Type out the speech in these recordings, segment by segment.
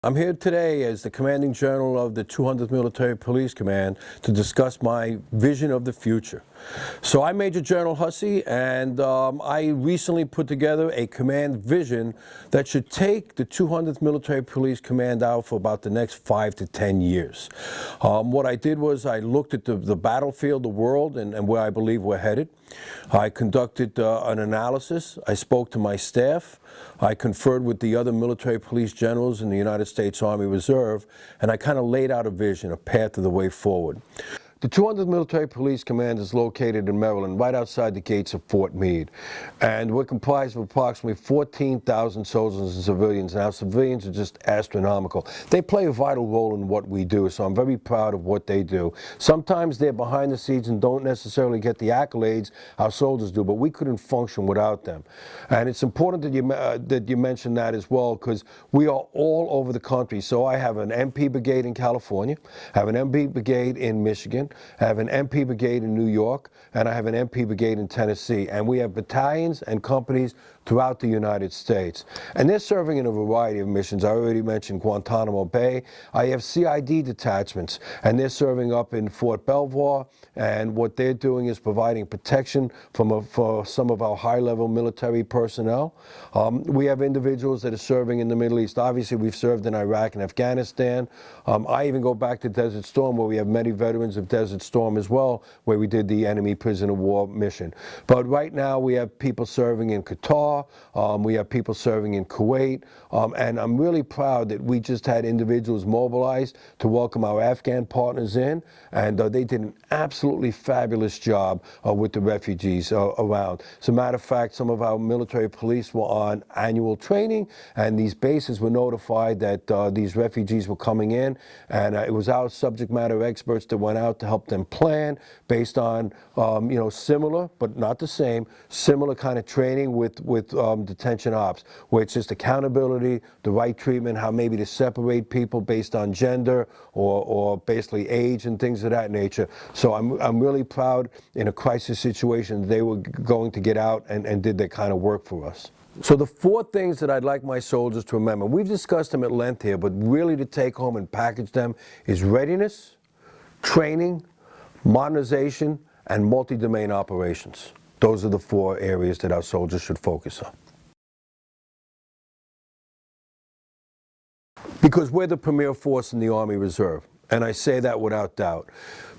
I'm here today as the commanding general of the 200th Military Police Command to discuss my vision of the future. So I'm Major General Hussey, and I recently put together a command vision that should take the 200th Military Police Command out for about the next 5 to 10 years. What I did was I looked at the battlefield, the world, and where I believe we're headed. I conducted an analysis. I spoke to my staff. I conferred with the other military police generals in the United States Army Reserve, and I kind of laid out a vision, a path of the way forward. The 200th Military Police Command is located in Maryland, right outside the gates of Fort Meade. And we're comprised of approximately 14,000 soldiers and civilians. Now, civilians are just astronomical. They play a vital role in what we do, so I'm very proud of what they do. Sometimes they're behind the scenes and don't necessarily get the accolades our soldiers do, but we couldn't function without them. And it's important that you mention that as well, because we are all over the country. So I have an MP brigade in California, I have an MP brigade in Michigan, I have an MP brigade in New York, and I have an MP brigade in Tennessee. And we have battalions and companies throughout the United States. And they're serving in a variety of missions. I already mentioned Guantanamo Bay. I have CID detachments, and they're serving up in Fort Belvoir. And what they're doing is providing protection for some of our high-level military personnel. We have individuals that are serving in the Middle East. Obviously, we've served in Iraq and Afghanistan. I even go back to Desert Storm, where we have many veterans of Desert Storm as well, where we did the enemy prisoner of war mission. But right now, we have people serving in Qatar. We have people serving in Kuwait. And I'm really proud that we just had individuals mobilized to welcome our Afghan partners in. And they did an absolutely fabulous job with the refugees around. As a matter of fact, some of our military police were on annual training, and these bases were notified that these refugees were coming in, and it was our subject matter experts that went out to help them plan based on similar, but not the same, similar kind of training with detention ops, where it's just accountability, the right treatment, how maybe to separate people based on gender or basically age and things of that nature. So I'm really proud in a crisis situation they were going to get out and did that kind of work for us. So the 4 things that I'd like my soldiers to remember, we've discussed them at length here, but really to take home and package them, is readiness, training, modernization, and multi-domain operations. Those are the 4 areas that our soldiers should focus on. Because we're the premier force in the Army Reserve, and I say that without doubt.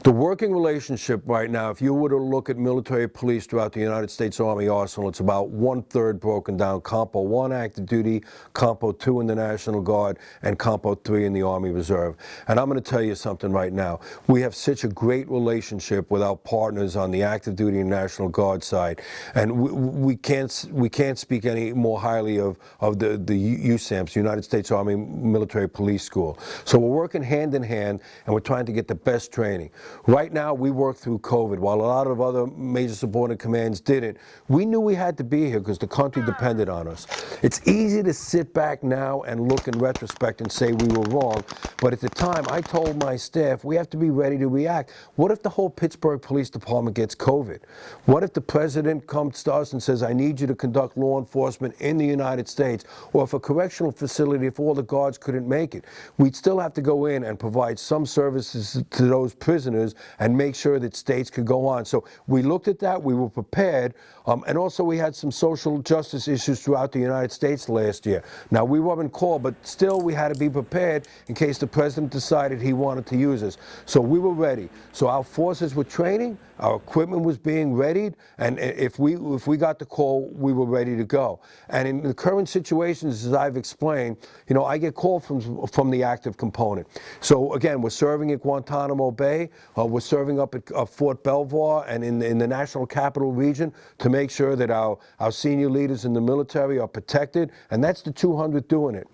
The working relationship right now, if you were to look at military police throughout the United States Army arsenal, it's about 1/3 broken down. Compo 1 active duty, Compo 2 in the National Guard, and Compo 3 in the Army Reserve. And I'm going to tell you something right now. We have such a great relationship with our partners on the active duty and National Guard side. And we can't speak any more highly of the USAMS, United States Army Military Police School. So we're working hand in hand, and we're trying to get the best training. Right now, we work through COVID. While a lot of other major subordinate commands didn't, we knew we had to be here because the country depended on us. It's easy to sit back now and look in retrospect and say we were wrong, but at the time, I told my staff, we have to be ready to react. What if the whole Pittsburgh Police Department gets COVID? What if the president comes to us and says, I need you to conduct law enforcement in the United States? Or if a correctional facility, if all the guards couldn't make it, we'd still have to go in and provide some services to those prisoners and make sure that states could go on. So we looked at that, we were prepared, and also we had some social justice issues throughout the United States last year. Now, we weren't called, but still we had to be prepared in case the president decided he wanted to use us. So we were ready. So our forces were training, our equipment was being readied, and if we got the call, we were ready to go. And in the current situations, as I've explained, I get called from the active component. So again, we're serving at Guantanamo Bay, we're serving up at Fort Belvoir and in the National Capital Region to make sure that our senior leaders in the military are protected, and that's the 200 doing it.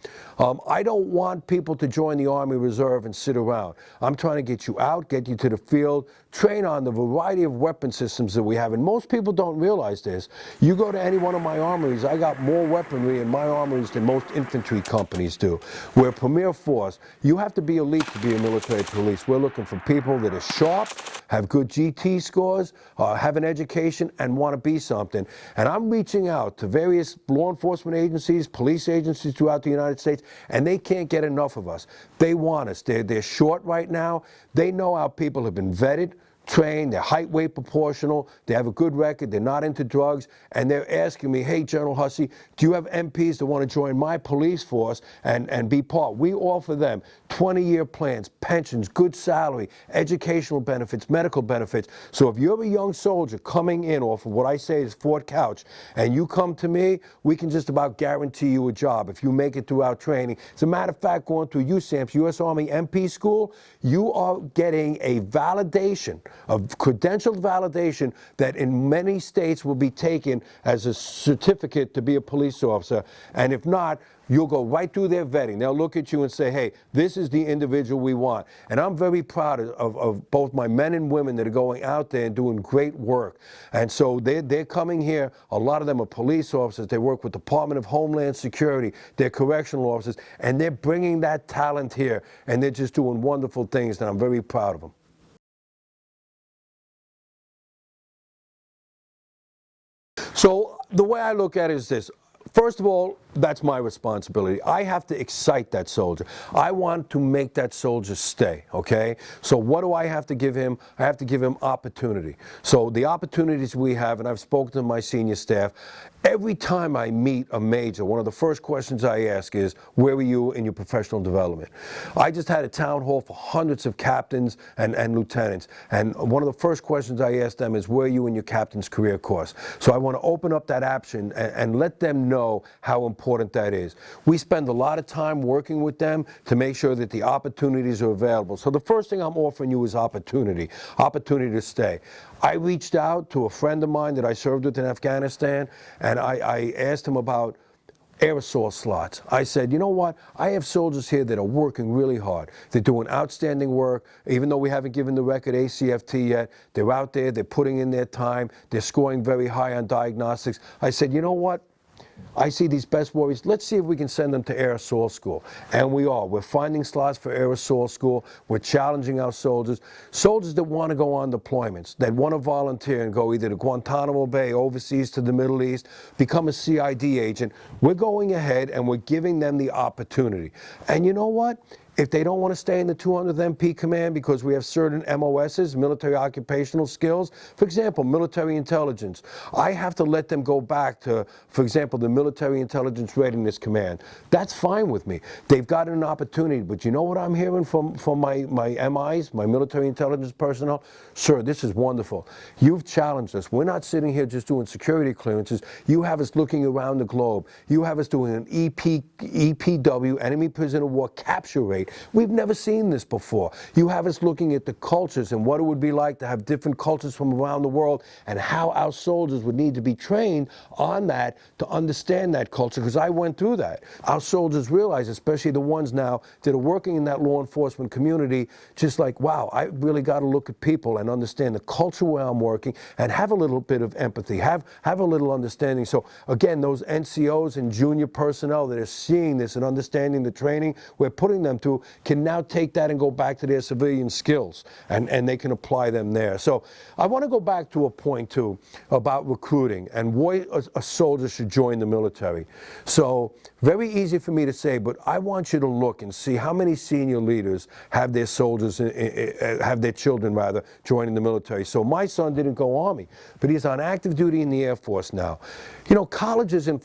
I don't want people to join the Army Reserve and sit around. I'm trying to get you out, get you to the field, train on the variety of weapon systems that we have, and most people don't realize this. You go to any one of my armories, I got more weaponry in my armories than most infantry companies do. We're a premier force. You have to be elite to be a military military police. We're looking for people that are sharp, have good GT scores, have an education, and want to be something. And I'm reaching out to various law enforcement agencies, police agencies throughout the United States, and they can't get enough of us. They want us. They're short right now. They know our people have been vetted, trained, they're height, weight proportional, they have a good record, they're not into drugs, and they're asking me, hey, General Hussey, do you have MPs that want to join my police force and be part? We offer them 20-year plans, pensions, good salary, educational benefits, medical benefits. So if you're a young soldier coming in off of what I say is Fort Couch, and you come to me, we can just about guarantee you a job if you make it through our training. As a matter of fact, going through USAMP's, U.S. Army MP School, you are getting a validation, of credentialed validation that in many states will be taken as a certificate to be a police officer. And if not, you'll go right through their vetting. They'll look at you and say, hey, this is the individual we want. And I'm very proud of both my men and women that are going out there and doing great work. And so they're coming here. A lot of them are police officers. They work with Department of Homeland Security. They're correctional officers. And they're bringing that talent here. And they're just doing wonderful things, and I'm very proud of them. So the way I look at it is this. First of all, that's my responsibility. I have to excite that soldier. I want to make that soldier stay, okay? So what do I have to give him? I have to give him opportunity. So the opportunities we have, and I've spoken to my senior staff, every time I meet a major, one of the first questions I ask is, where were you in your professional development? I just had a town hall for hundreds of captains and lieutenants, and one of the first questions I ask them is, where are you in your captain's career course? So I want to open up that option and let them know how important that is. We spend a lot of time working with them to make sure that the opportunities are available. So the first thing I'm offering you is opportunity to stay. I reached out to a friend of mine that I served with in Afghanistan, and I asked him about aerosol slots. I said, you know what, I have soldiers here that are working really hard. They're doing outstanding work, even though we haven't given the record ACFT yet. They're out there, they're putting in their time, they're scoring very high on diagnostics. I said, you know what, I see these best warriors. Let's see if we can send them to aerosol school. And we are. We're finding slots for aerosol school. We're challenging our soldiers. Soldiers that want to go on deployments, that want to volunteer and go either to Guantanamo Bay, overseas to the Middle East, become a CID agent. We're going ahead and we're giving them the opportunity. And you know what? If they don't want to stay in the 200th MP Command because we have certain MOSs, military occupational skills, for example, military intelligence, I have to let them go back to, for example, the Military Intelligence Readiness Command. That's fine with me. They've got an opportunity, but you know what I'm hearing from my MIs, my military intelligence personnel? Sir, this is wonderful. You've challenged us. We're not sitting here just doing security clearances. You have us looking around the globe. You have us doing an EPW, enemy prisoner of war capture rate. We've never seen this before. You have us looking at the cultures and what it would be like to have different cultures from around the world and how our soldiers would need to be trained on that to understand that culture, because I went through that. Our soldiers realize, especially the ones now that are working in that law enforcement community, just like, wow, I really got to look at people and understand the culture where I'm working and have a little bit of empathy, have a little understanding. So again, those NCOs and junior personnel that are seeing this and understanding the training we're putting them through can now take that and go back to their civilian skills, and they can apply them there. So I want to go back to a point too about recruiting and why a soldier should join the military. So very easy for me to say, but I want you to look and see how many senior leaders have their soldiers, have their children rather, joining the military. So my son didn't go Army, but he's on active duty in the Air Force now. You know, college isn't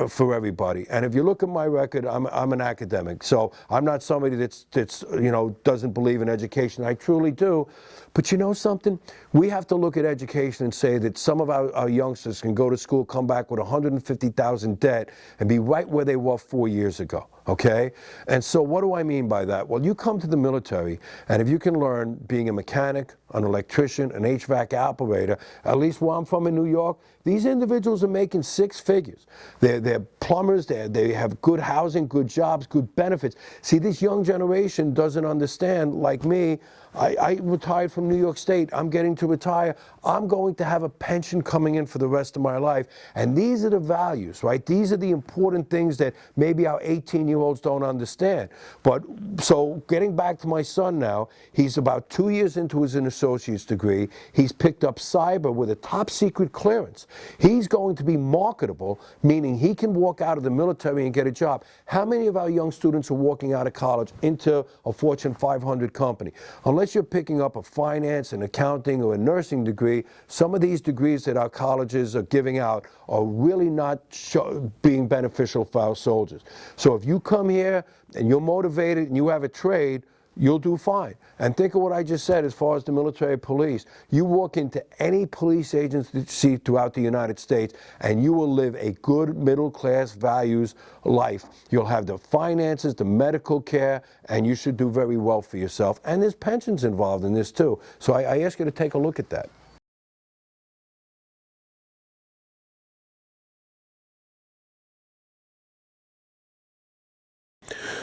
for everybody, and if you look at my record, I'm an academic, so I'm not somebody that's you know, doesn't believe in education. I truly do. But you know something? We have to look at education and say that some of our youngsters can go to school, come back with $150,000 debt, and be right where they were 4 years ago. Okay? And so what do I mean by that? Well, you come to the military, and if you can learn being a mechanic, an electrician, an HVAC operator, at least where I'm from in New York, these individuals are making six figures. They're plumbers, they have good housing, good jobs, good benefits. See, this young generation doesn't understand, like me, I retired from New York State. I'm getting to retire. I'm going to have a pension coming in for the rest of my life. And these are the values, right? These are the important things that maybe our 18-year-olds don't understand. But so getting back to my son now, he's about 2 years into his associate's degree. He's picked up cyber with a top secret clearance. He's going to be marketable, meaning he can walk out of the military and get a job. How many of our young students are walking out of college into a Fortune 500 company? Unless you're picking up a finance, an accounting, or a nursing degree, some of these degrees that our colleges are giving out are really not being beneficial for our soldiers. So if you come here and you're motivated and you have a trade, you'll do fine. And think of what I just said as far as the military police. You walk into any police agency throughout the United States and you will live a good middle-class values life. You'll have the finances, the medical care, and you should do very well for yourself. And there's pensions involved in this too. So I ask you to take a look at that.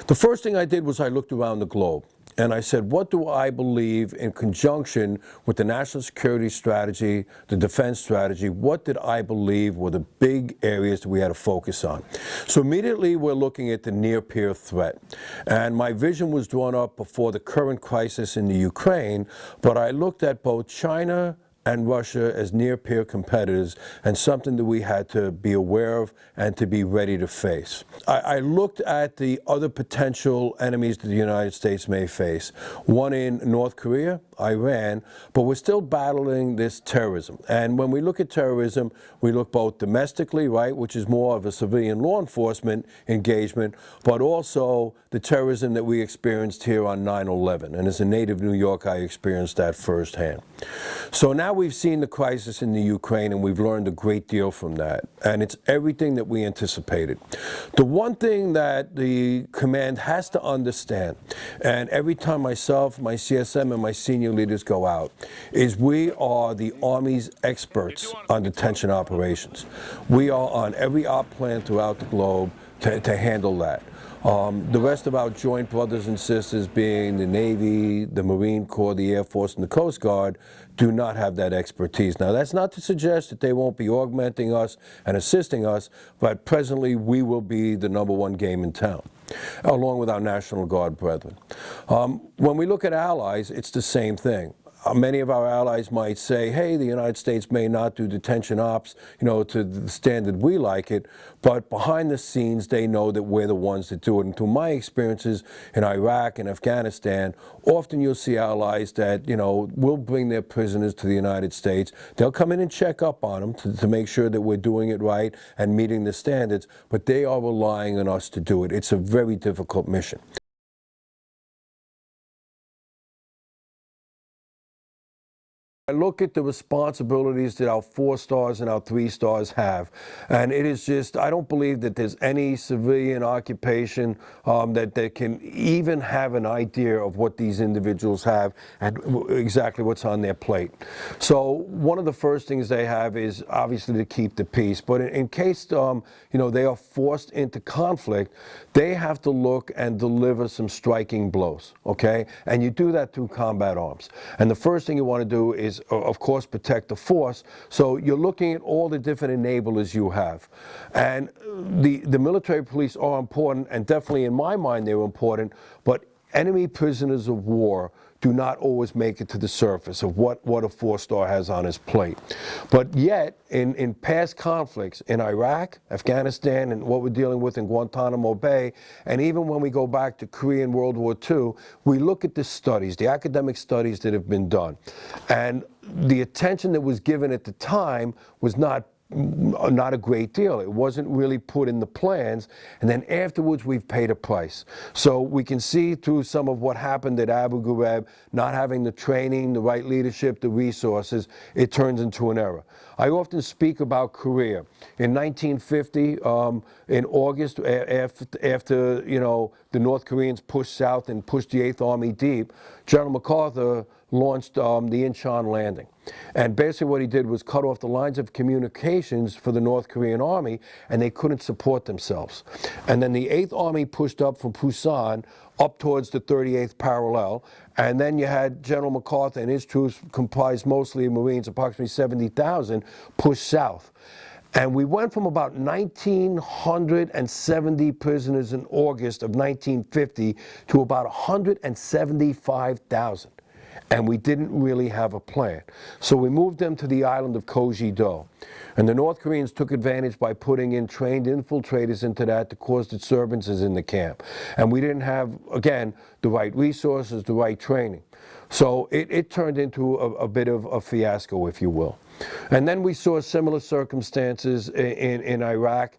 The first thing I did was I looked around the globe. And I said, what do I believe in conjunction with the national security strategy, the defense strategy, what did I believe were the big areas that we had to focus on? So immediately we're looking at the near-peer threat. And my vision was drawn up before the current crisis in the Ukraine, but I looked at both China and Russia as near-peer competitors and something that we had to be aware of and to be ready to face. I looked at the other potential enemies that the United States may face, one in North Korea, Iran, but we're still battling this terrorism. And when we look at terrorism, we look both domestically, right, which is more of a civilian law enforcement engagement, but also the terrorism that we experienced here on 9/11. And as a native New York, I experienced that firsthand. So now we've seen the crisis in the Ukraine and we've learned a great deal from that. And it's everything that we anticipated. The one thing that the command has to understand, and every time myself, my CSM, and my senior leaders go out, is we are the Army's experts on detention operations. We are on every op plan throughout the globe to handle that. The rest of our joint brothers and sisters, being the Navy, the Marine Corps, the Air Force, and the Coast Guard, do not have that expertise. Now, that's not to suggest that they won't be augmenting us and assisting us, but presently we will be the #1 game in town, along with our National Guard brethren. When we look at allies, it's the same thing. Many of our allies might say, hey, the United States may not do detention ops, to the standard we like it, but behind the scenes, they know that we're the ones that do it. And through my experiences in Iraq and Afghanistan, often you'll see allies that, will bring their prisoners to the United States. They'll come in and check up on them to make sure that we're doing it right and meeting the standards, but they are relying on us to do it. It's a very difficult mission. I look at the responsibilities that our 4 stars and our 3 stars have, and it is just, I don't believe that there's any civilian occupation that can even have an idea of what these individuals have and exactly what's on their plate. So one of the first things they have is obviously to keep the peace, but in case they are forced into conflict, they have to look and deliver some striking blows, okay? And you do that through combat arms. And the first thing you want to do is, of course, protect the force. So you're looking at all the different enablers you have. And the military police are important, and definitely in my mind they're important, but enemy prisoners of war do not always make it to the surface of what a 4-star has on his plate. But yet, in past conflicts in Iraq, Afghanistan, and what we're dealing with in Guantanamo Bay, and even when we go back to Korea and World War II, we look at the studies, the academic studies that have been done. And the attention that was given at the time was not a great deal. It wasn't really put in the plans, and then afterwards we've paid a price. So we can see through some of what happened at Abu Ghraib, not having the training, the right leadership, the resources, it turns into an error. I often speak about Korea. In 1950, in August, after the North Koreans pushed south and pushed the 8th Army deep, General MacArthur launched the Incheon landing. And basically what he did was cut off the lines of communications for the North Korean army, and they couldn't support themselves. And then the 8th Army pushed up from Busan up towards the 38th parallel, and then you had General MacArthur and his troops, comprised mostly of Marines, approximately 70,000, push south. And we went from about 1,970 prisoners in August of 1950 to about 175,000. And we didn't really have a plan. So we moved them to the island of Kojido. And the North Koreans took advantage by putting in trained infiltrators into that to cause disturbances in the camp. And we didn't have, again, the right resources, the right training. So it turned into a bit of a fiasco, if you will. And then we saw similar circumstances in Iraq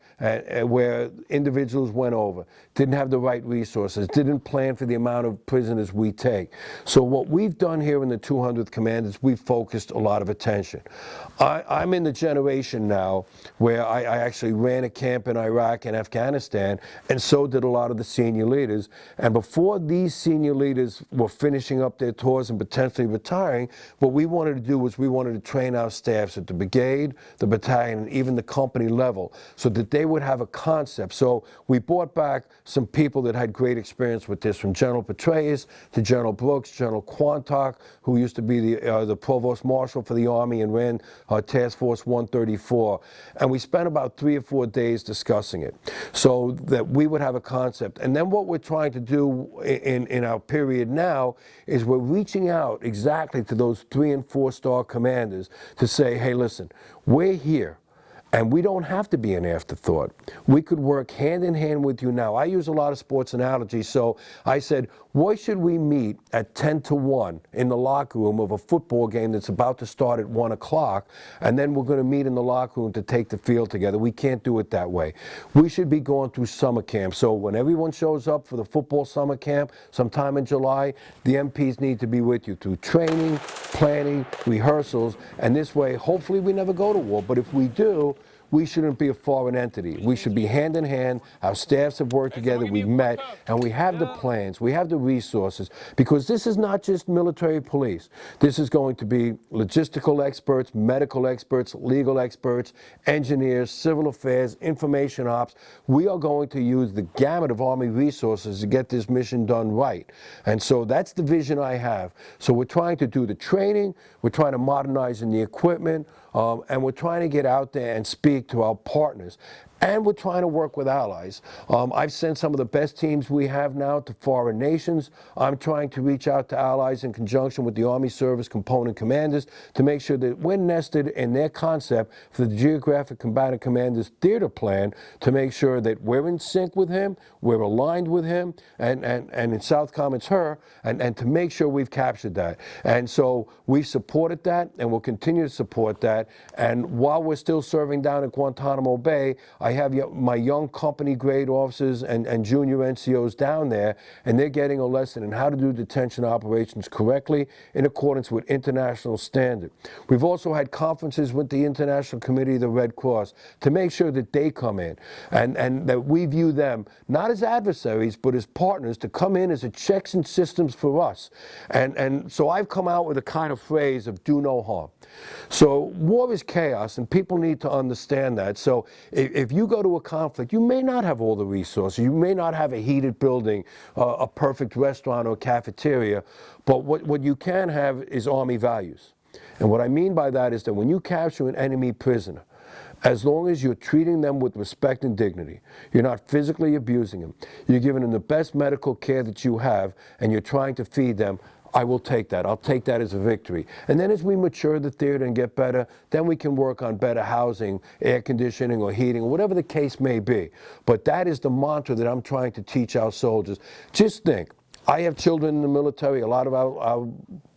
where individuals went over, didn't have the right resources, didn't plan for the amount of prisoners we take. So what we've done here in the 200th Command is we've focused a lot of attention. I'm in the generation now where I actually ran a camp in Iraq and Afghanistan, and so did a lot of the senior leaders. And before these senior leaders were finishing up their tours and potentially retiring, what we wanted to do was we wanted to train our staffs at the brigade, the battalion, and even the company level so that they would have a concept. So we brought back some people that had great experience with this, from General Petraeus to General Brooks, General Quantock, who used to be the Provost Marshal for the Army and ran Task Force 134. And we spent about 3 or 4 days discussing it so that we would have a concept. And then what we're trying to do in our period now is we're reaching out exactly to those 3- and 4-star commanders to say, hey, listen, we're here. And we don't have to be an afterthought. We could work hand in hand with you now. I use a lot of sports analogies, so I said, why should we meet at 10 to 1 in the locker room of a football game that's about to start at 1 o'clock, and then we're going to meet in the locker room to take the field together? We can't do it that way. We should be going through summer camp. So when everyone shows up for the football summer camp sometime in July, the MPs need to be with you through training, planning, rehearsals, and this way, hopefully we never go to war. But if we do, we shouldn't be a foreign entity. We should be hand in hand. Our staffs have worked together, we've met, and we have the plans, we have the resources, because this is not just military police. This is going to be logistical experts, medical experts, legal experts, engineers, civil affairs, information ops. We are going to use the gamut of Army resources to get this mission done right. And so that's the vision I have. So we're trying to do the training, we're trying to modernize in the equipment, and we're trying to get out there and speak to our partners. And we're trying to work with allies. I've sent some of the best teams we have now to foreign nations. I'm trying to reach out to allies in conjunction with the Army Service Component Commanders to make sure that we're nested in their concept for the Geographic Combatant Commander's theater plan, to make sure that we're in sync with him, we're aligned with him, and in Southcom it's her, and to make sure we've captured that. And so we've supported that, and we'll continue to support that. And while we're still serving down at Guantanamo Bay, I have my young company grade officers and junior NCOs down there, and they're getting a lesson in how to do detention operations correctly in accordance with international standard. We've also had conferences with the International Committee of the Red Cross to make sure that they come in and that we view them not as adversaries but as partners to come in as a checks and systems for us. And so I've come out with a kind of phrase of do no harm. So war is chaos, and people need to understand that. So if you go to a conflict, you may not have all the resources. You may not have a heated building, a perfect restaurant or cafeteria, but what you can have is Army values. And what I mean by that is that when you capture an enemy prisoner, as long as you're treating them with respect and dignity, you're not physically abusing them, you're giving them the best medical care that you have, and you're trying to feed them, I will take that. I'll take that as a victory. And then as we mature the theater and get better, then we can work on better housing, air conditioning or heating, or whatever the case may be. But that is the mantra that I'm trying to teach our soldiers. Just think, I have children in the military, a lot of our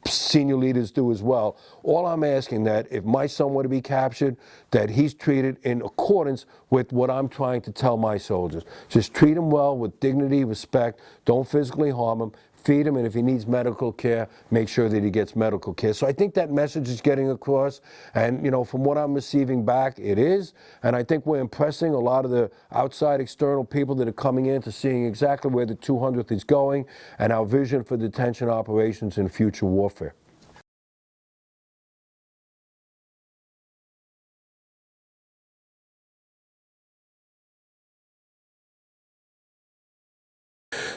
senior leaders do as well. All I'm asking that if my son were to be captured, that he's treated in accordance with what I'm trying to tell my soldiers. Just treat him well with dignity, respect, don't physically harm him, feed him, and if he needs medical care, make sure that he gets medical care. So I think that message is getting across, and you know, from what I'm receiving back, it is, and I think we're impressing a lot of the outside external people that are coming in to seeing exactly where the 200th is going and our vision for detention operations in future warfare.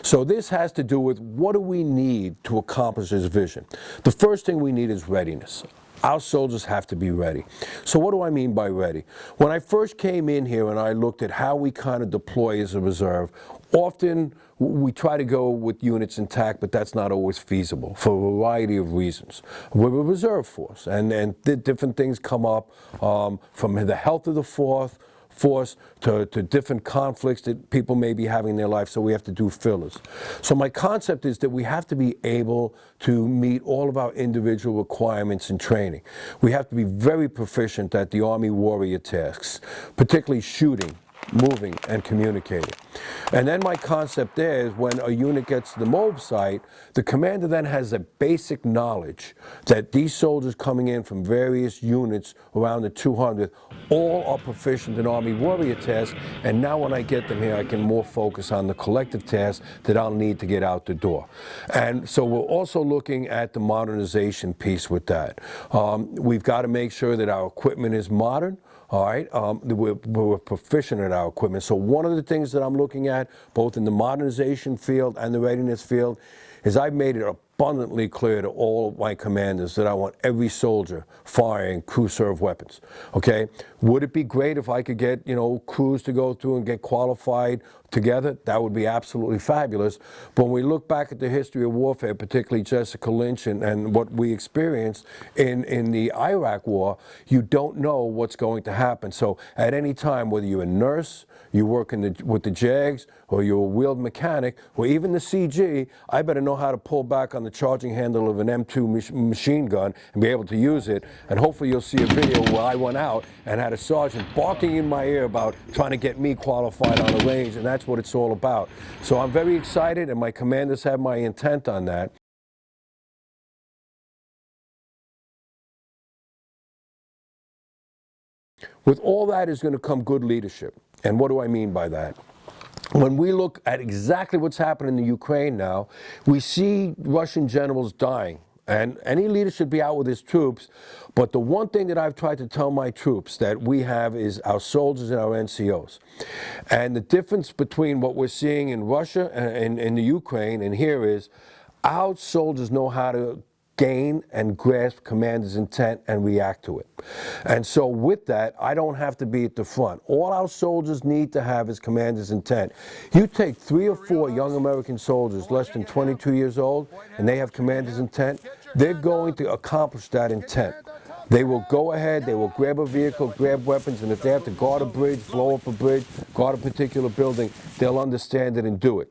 So this has to do with what do we need to accomplish this vision. The first thing we need is readiness. Our soldiers have to be ready. So what do I mean by ready? When I first came in here and I looked at how we kind of deploy as a reserve, often we try to go with units intact, but that's not always feasible for a variety of reasons. We're a reserve force, and different things come up from the health of the force to different conflicts that people may be having in their life, so we have to do fillers. So my concept is that we have to be able to meet all of our individual requirements in training. We have to be very proficient at the Army warrior tasks, particularly shooting, moving, and communicating. And then my concept there is when a unit gets to the MOB site, the commander then has a basic knowledge that these soldiers coming in from various units around the 200 all are proficient in Army warrior tasks, and now when I get them here, I can more focus on the collective tasks that I'll need to get out the door. And so we're also looking at the modernization piece with that. We've got to make sure that our equipment is modern. All right, we're proficient at our equipment. So one of the things that I'm looking at, both in the modernization field and the readiness field, is I've made it abundantly clear to all of my commanders that I want every soldier firing crew-served weapons, okay? Would it be great if I could get, crews to go through and get qualified together? That would be absolutely fabulous. But when we look back at the history of warfare, particularly Jessica Lynch and what we experienced in the Iraq war, you don't know what's going to happen. So at any time, whether you're a nurse, you work with the JAGs, or you're a wheeled mechanic, or even the CG, I better know how to pull back on the charging handle of an M2 machine gun and be able to use it. And hopefully you'll see a video where I went out and had a sergeant barking in my ear about trying to get me qualified on the range, and that's what it's all about. So I'm very excited, and my commanders have my intent on that. With all that is going to come good leadership. And what do I mean by that? When we look at exactly what's happening in the Ukraine now, we see Russian generals dying. And any leader should be out with his troops. But the one thing that I've tried to tell my troops that we have is our soldiers and our NCOs. And the difference between what we're seeing in Russia and in the Ukraine and here is our soldiers know how to gain and grasp commander's intent and react to it. And so with that, I don't have to be at the front. All our soldiers need to have is commander's intent. You take 3 or 4 young American soldiers less than 22 years old and they have commander's intent, they're going to accomplish that intent. They will go ahead, they will grab a vehicle, grab weapons, and if they have to guard a bridge, blow up a bridge, guard a particular building, they'll understand it and do it.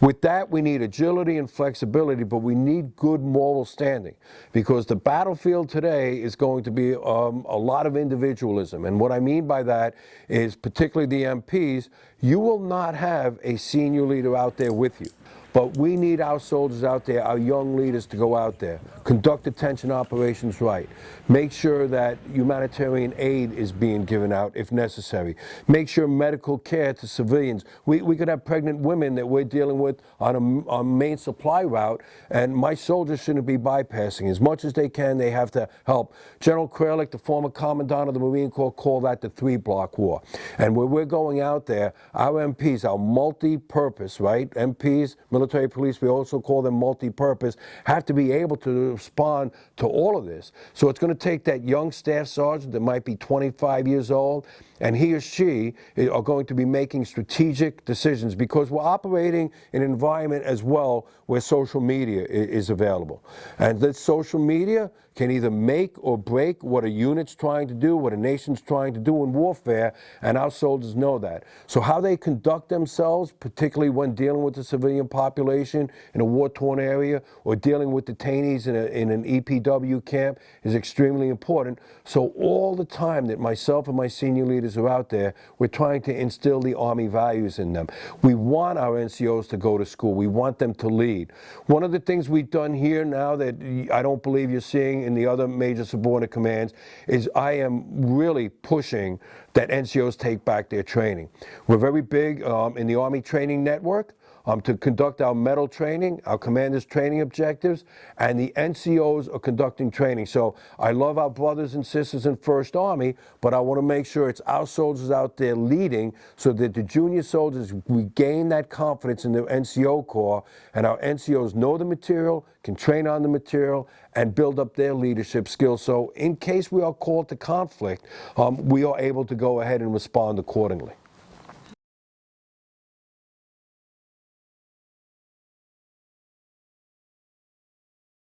With that, we need agility and flexibility, but we need good moral standing because the battlefield today is going to be a lot of individualism. And what I mean by that is particularly the MPs, you will not have a senior leader out there with you. But we need our soldiers out there, our young leaders to go out there, conduct detention operations right, make sure that humanitarian aid is being given out if necessary, make sure medical care to civilians. We could have pregnant women that we're dealing with on a main supply route, and my soldiers shouldn't be bypassing. As much as they can, they have to help. General Kralik, the former commandant of the Marine Corps, called that the 3-block war. And when we're going out there, our MPs, our multi-purpose, right, MPs, military police, we also call them multi-purpose, have to be able to respond to all of this. So it's going to take that young staff sergeant that might be 25 years old, and he or she are going to be making strategic decisions because we're operating in an environment as well where social media is available. And this social media can either make or break what a unit's trying to do, what a nation's trying to do in warfare, and our soldiers know that. So how they conduct themselves, particularly when dealing with the civilian population in a war-torn area or dealing with detainees in an EPW camp is extremely important. So all the time that myself and my senior leaders are out there, we're trying to instill the Army values in them. We want our NCOs to go to school. We want them to lead. One of the things we've done here now that I don't believe you're seeing in the other major subordinate commands is I am really pushing that NCOs take back their training. We're very big in the Army Training Network. to conduct our medal training, our commanders training objectives, and the NCOs are conducting training. So I love our brothers and sisters in 1st Army, but I want to make sure it's our soldiers out there leading so that the junior soldiers, we gain that confidence in the NCO Corps, and our NCOs know the material, can train on the material, and build up their leadership skills. So in case we are called to conflict, we are able to go ahead and respond accordingly.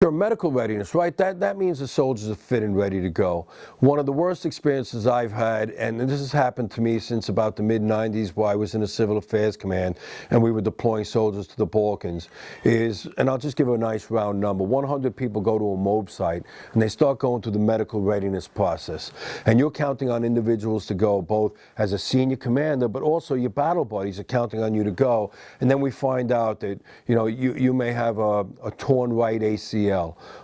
Sure, medical readiness, right? That means the soldiers are fit and ready to go. One of the worst experiences I've had, and this has happened to me since about the mid-90s, where I was in a civil affairs command and we were deploying soldiers to the Balkans, is, and I'll just give a nice round number, 100 people go to a MOB site and they start going through the medical readiness process. And you're counting on individuals to go, both as a senior commander, but also your battle buddies are counting on you to go. And then we find out that, you may have a torn right ACL,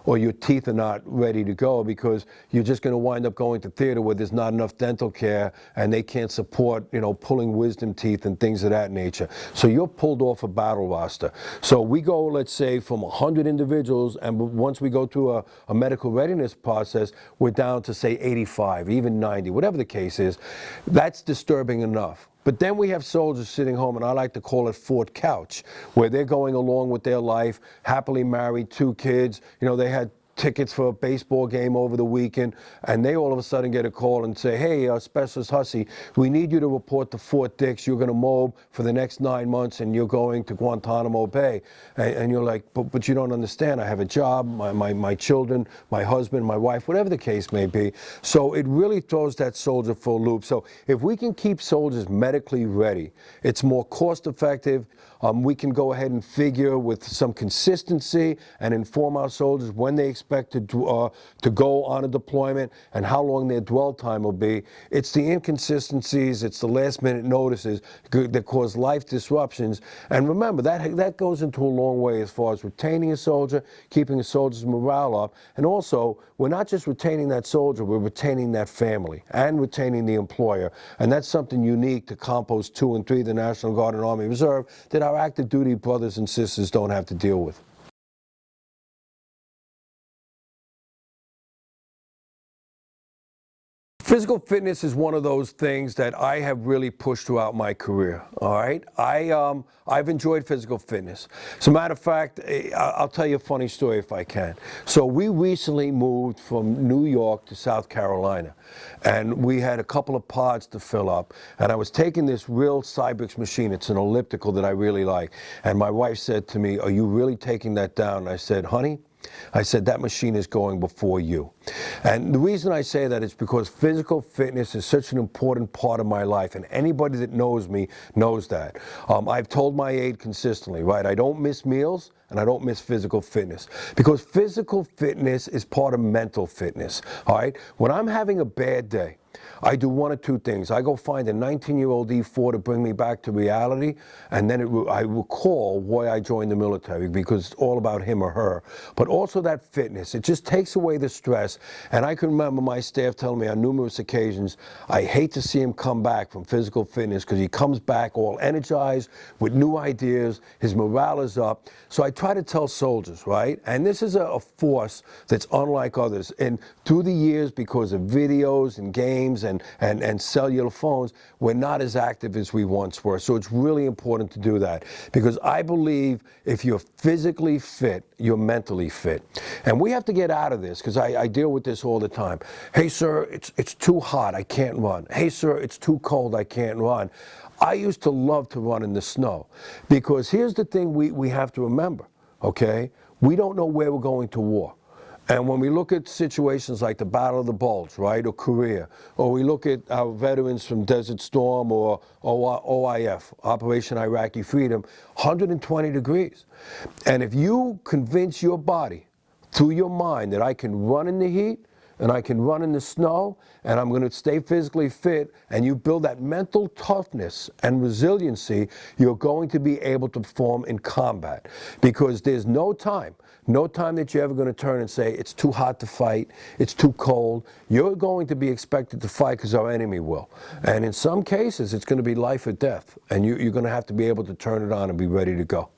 or your teeth are not ready to go because you're just going to wind up going to theater where there's not enough dental care and they can't support, pulling wisdom teeth and things of that nature. So you're pulled off a battle roster. So we go, let's say, from 100 individuals, and once we go through a medical readiness process, we're down to, say, 85, even 90, whatever the case is. That's disturbing enough. But then we have soldiers sitting home, and I like to call it Fort Couch, where they're going along with their life, happily married, 2 kids. They had tickets for a baseball game over the weekend, and they all of a sudden get a call and say, hey, Specialist Hussey, we need you to report to Fort Dix. You're going to MOB for the next 9 months, and you're going to Guantanamo Bay. And you're like, but you don't understand. I have a job, my children, my husband, my wife, whatever the case may be. So it really throws that soldier for a loop. So if we can keep soldiers medically ready, it's more cost effective. We can go ahead and figure with some consistency and inform our soldiers when they expect to go on a deployment and how long their dwell time will be. It's the inconsistencies, it's the last minute notices that cause life disruptions. And remember, that goes into a long way as far as retaining a soldier, keeping a soldier's morale up, and also we're not just retaining that soldier, we're retaining that family and retaining the employer. And that's something unique to Compost 2 and 3, the National Guard and Army Reserve, that our active duty brothers and sisters don't have to deal with. Physical fitness is one of those things that I have really pushed throughout my career, all right? I've enjoyed physical fitness. As a matter of fact, I'll tell you a funny story if I can. So we recently moved from New York to South Carolina, and we had a couple of pods to fill up, and I was taking this real Cybrix machine. It's an elliptical that I really like, and my wife said to me, are you really taking that down? And I said, honey, that machine is going before you. And the reason I say that is because physical fitness is such an important part of my life, and anybody that knows me knows that. I've told my aide consistently, right, I don't miss meals and I don't miss physical fitness, because physical fitness is part of mental fitness, all right? When I'm having a bad day, I do one of two things. I go find a 19-year-old E4 to bring me back to reality, and then I recall why I joined the military, because it's all about him or her. But also that fitness, it just takes away the stress. And I can remember my staff telling me on numerous occasions, I hate to see him come back from physical fitness, because he comes back all energized with new ideas, his morale is up. So I try to tell soldiers, right? And this is a force that's unlike others. And through the years, because of videos and games and cellular phones, we're not as active as we once were. So it's really important to do that, because I believe if you're physically fit, you're mentally fit. And we have to get out of this, because I deal with this all the time. Hey, sir, it's too hot, I can't run. Hey, sir, it's too cold, I can't run. I used to love to run in the snow, because here's the thing we have to remember, okay? We don't know where we're going to war. And when we look at situations like the Battle of the Bulge, right, or Korea, or we look at our veterans from Desert Storm or OIF, Operation Iraqi Freedom, 120 degrees. And if you convince your body through your mind that I can run in the heat and I can run in the snow, and I'm going to stay physically fit, and you build that mental toughness and resiliency, you're going to be able to perform in combat. Because there's no time that you're ever going to turn and say, it's too hot to fight, it's too cold. You're going to be expected to fight because our enemy will. And in some cases, it's going to be life or death. And you're going to have to be able to turn it on and be ready to go.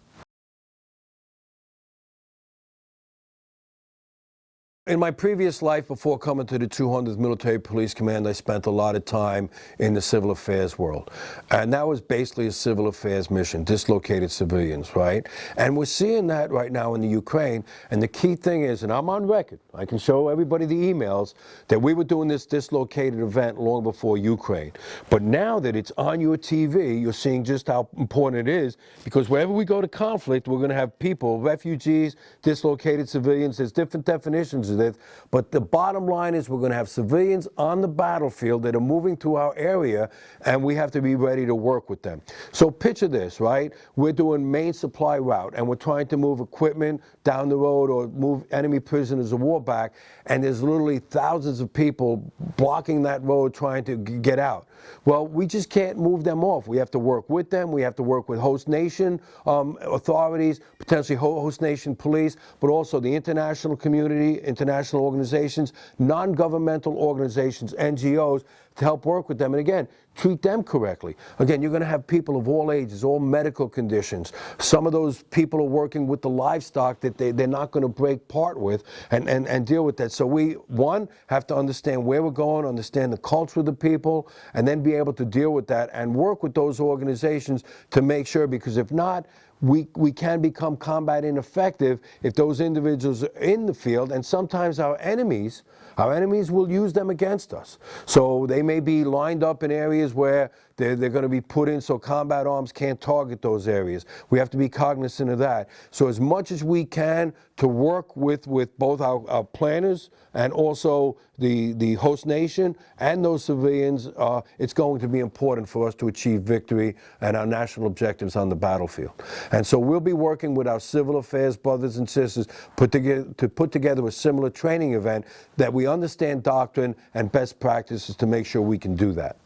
In my previous life, before coming to the 200th Military Police Command, I spent a lot of time in the civil affairs world. And that was basically a civil affairs mission, dislocated civilians, right? And we're seeing that right now in the Ukraine. And the key thing is, and I'm on record, I can show everybody the emails, that we were doing this dislocated event long before Ukraine. But now that it's on your TV, you're seeing just how important it is, because wherever we go to conflict, we're going to have people, refugees, dislocated civilians. There's different definitions of this, but the bottom line is we're going to have civilians on the battlefield that are moving to our area, and we have to be ready to work with them. So picture this, right? We're doing main supply route, and we're trying to move equipment down the road or move enemy prisoners of war back, and there's literally thousands of people blocking that road trying to get out. Well, we just can't move them off. We have to work with them. We have to work with host nation authorities, potentially host nation police, but also the international community, international organizations, non-governmental organizations, NGOs, to help work with them. And again, treat them correctly. Again, you're going to have people of all ages, all medical conditions. Some of those people are working with the livestock that they're not going to break part with and deal with that. So we, one, have to understand where we're going, understand the culture of the people, and then be able to deal with that and work with those organizations to make sure, because if not, we can become combat ineffective if those individuals are in the field, and sometimes our enemies will use them against us. So they may be lined up in areas where they're going to be put in so combat arms can't target those areas. We have to be cognizant of that. So as much as we can to work with both our planners and also the host nation and those civilians, it's going to be important for us to achieve victory and our national objectives on the battlefield. And so we'll be working with our civil affairs brothers and sisters to put together a similar training event that we understand doctrine and best practices to make sure we can do that.